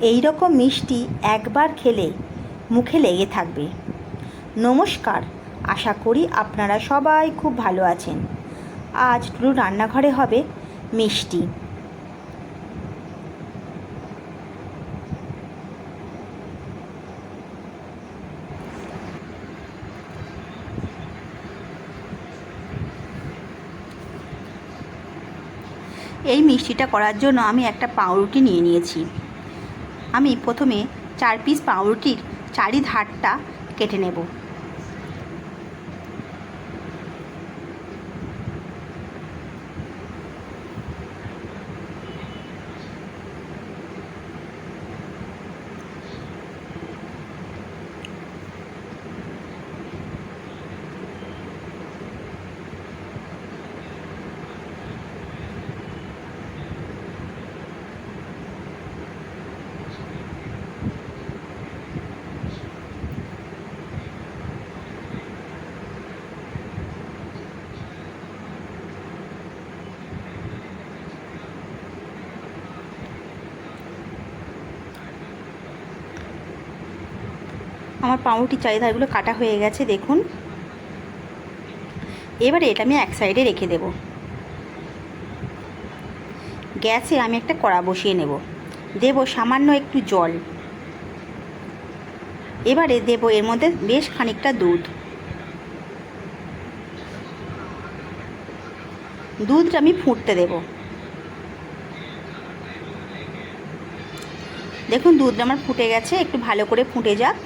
এই রকম মিষ্টি একবার খেলে মুখে লেগে থাকবে। নমস্কার, আশা করি আপনারা সবাই খুব ভালো আছেন। আজ টুলুর রান্নাঘরে হবে মিষ্টি। এই মিষ্টিটা করার জন্য আমি একটা পাউরুটি নিয়ে নিয়েছি। আমি প্রথমে 4 পিস পাউরুটির চারিধারটা কেটে নেব। আমার পাউরুটির চারিধারগুলো কাটা হয়ে গেছে, দেখুন। এবারে এটা আমি এক সাইডে রেখে দেব। গ্যাসে আমি একটা কড়া বসিয়ে নেব। দেব সামান্য একটু জল। এবারে দেব এর মধ্যে বেশ খানিকটা দুধটা আমি ফুটতে দেব। দেখুন দুধটা আমার ফুটে গেছে, একটু ভালো করে ফুটে যাক।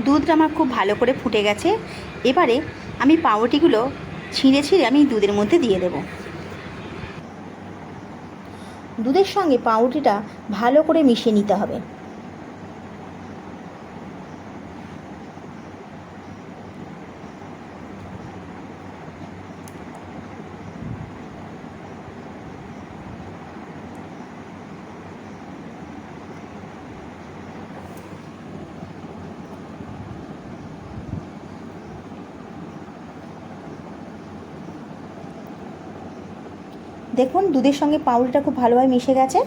দুধটা আমার খুব ভালো করে ফুটে গেছে। এবারে আমি পাউরুটিগুলো ছিঁড়ে আমি দুধের মধ্যে দিয়ে দেব। দুধের সঙ্গে পাউরুটিটা ভালো করে মিশিয়ে নিতে হবে। দেখুন দুধের সঙ্গে পাউরুটিটা খুব ভালোভাবে মিশে গেছে।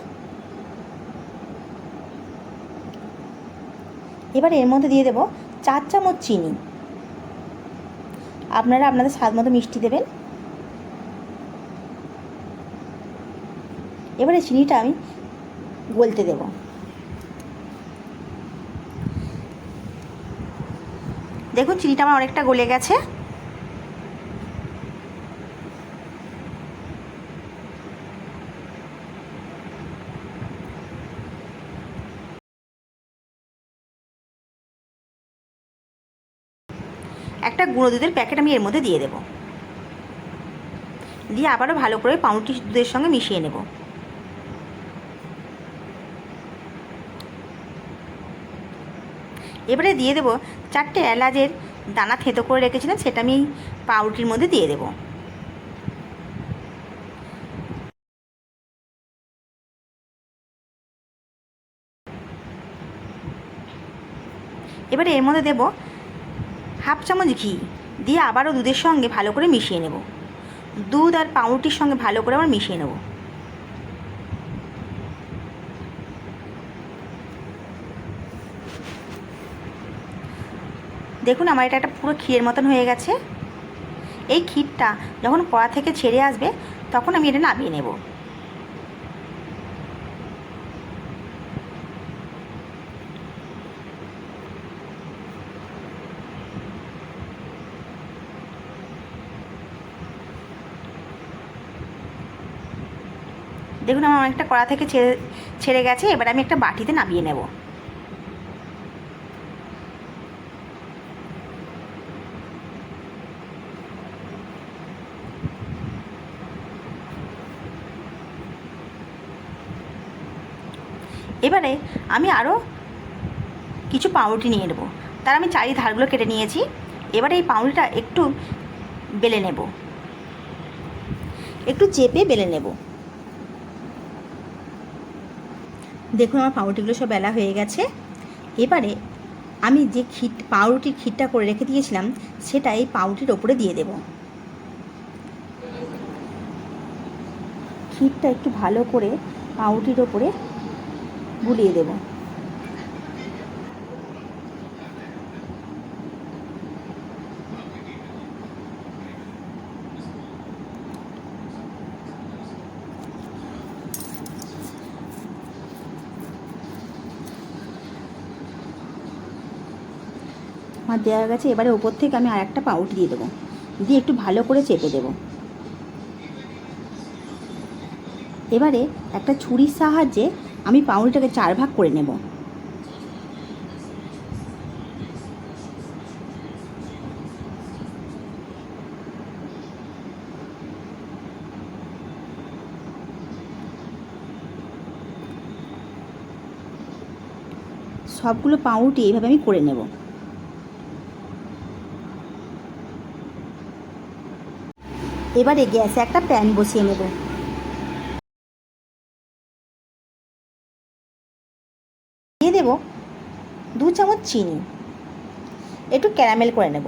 এবার এর মধ্যে দিয়ে দেব 4 চামচ চিনি। আপনারা আপনাদের স্বাদ মতো মিষ্টি দেবেন। এবারে চিনিটা আমি গলতে দেব। দেখুন চিনিটা আমার অনেকটা গলে গেছে। একটা গুঁড়ো দুধের প্যাকেট আমি এর মধ্যে দিয়ে দেব। দিয়ে আবারও ভালো করে পাউরুটি দুধের সঙ্গে মিশিয়ে নেব। এবারে দিয়ে দেব 4টে এলাচের দানা থেঁতো করে রেখেছিলাম, সেটা আমি পাউরুটির মধ্যে দিয়ে দেব। এবারে এর মধ্যে দেব 1/2 চামচ ঘি। দিয়ে আবারও দুধের সঙ্গে ভালো করে মিশিয়ে নেব। দুধ আর পাউরুটির সঙ্গে ভালো করে আবার মিশিয়ে নেব। দেখুন আমার এটা একটা পুরো ক্ষীরের মতন হয়ে গেছে। এই ক্ষীরটা যখন কড়া থেকে ছেড়ে আসবে তখন আমি এটা নামিয়ে নেব। দেখুন আমার অনেকটা কড়া থেকে ছেড়ে গেছে। এবার আমি একটা বাটিতে নামিয়ে নেব। এবারে আমি আরও কিছু পাউরুটি নিয়ে নেব। তার আমি চারিধারগুলো কেটে নিয়েছি। এবারে এই পাউরুটিটা একটু বেলে নেব, একটু চেপে বেলে নেব। দেখুন আমার পাউরুটিগুলো সব বেলা হয়ে গেছে। এবারে আমি যে পাউরুটির ক্ষীরটা করে রেখে দিয়েছিলাম সেটা এই পাউরুটির ওপরে দিয়ে দেব। ক্ষীরটা একটু ভালো করে পাউরুটির ওপরে বুলিয়ে দেব। আমার দেওয়া গেছে। এবারে ওপর থেকে আমি আর একটা পাউরুটি দিয়ে দেবো, দিয়ে একটু ভালো করে চেপে দেব। এবারে একটা ছুরির সাহায্যে আমি পাউরুটিটাকে 4 ভাগ করে নেব। সবগুলো পাউরুটি এইভাবে আমি করে নেব। এবারে গ্যাসে একটা প্যান বসিয়ে নেব। দিয়ে দেব 2 চামচ চিনি, একটু ক্যারামেল করে নেব।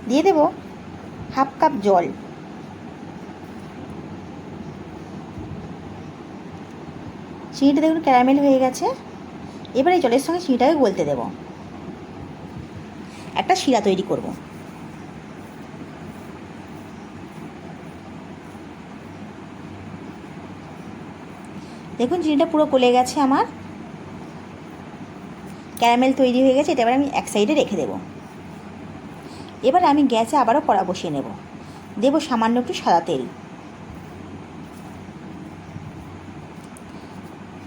দিয়ে দেব হাফ কাপ জল। চিনিটা দেখুন ক্যারামেল হয়ে গেছে। এবার এই জলের সঙ্গে চিনিটাকে গলতে দেব। একটা শিরা তৈরি করব। দেখুন চিনিটা পুরো গলে গেছে আমার, ক্যারামেল তৈরি হয়ে গেছে। এটা এবার আমি এক সাইডে রেখে দেব। এবার আমি গ্যাসে আবারও কড়া বসিয়ে নেব। দেব সামান্য একটু সাদা তেল,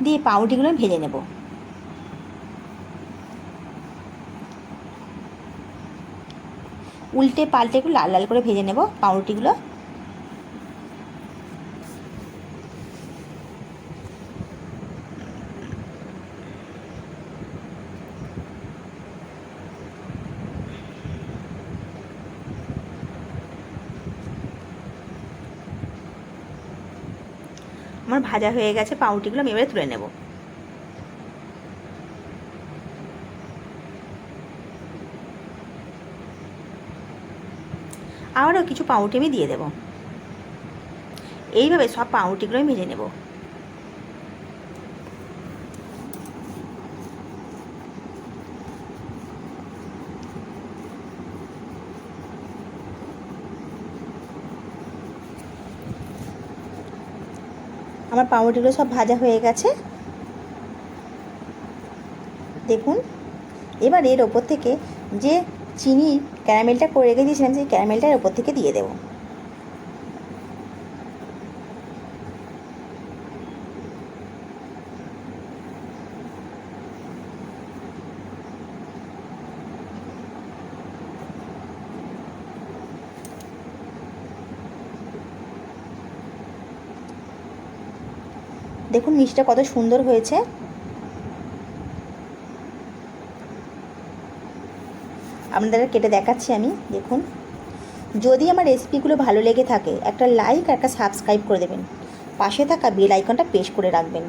দিয়ে পাউরুটিগুলো ভেজে নেব। উল্টে পাল্টে একটু লাল লাল করে ভেজে নেব পাউরুটিগুলো। আমার ভাজা হয়ে গেছে পাউরুটিগুলো, আমি এবারে তুলে নেব। আবারও কিছু পাউরুটি আমি দিয়ে দেব। এইভাবে সব পাউরুটিগুলো আমি ভেজে নেব। আমার পাউরুটিগুলো সব ভাজা হয়ে গেছে দেখুন। এবার এর ওপর থেকে যে চিনি ক্যারামেলটা করে রেখে দিয়েছিলাম সেই ক্যারামেলটা এর ওপর থেকে দিয়ে দেব। দেখুন মিষ্টিটা কত সুন্দর হয়েছে। আপনাদের কেটে দেখাচ্ছি আমি। দেখুন, যদি আমার রেসিপিগুলো ভালো লেগে থাকে একটা লাইক আর একটা সাবস্ক্রাইব করে দেবেন। পাশে থাকা বেল আইকনটা প্রেস করে রাখবেন।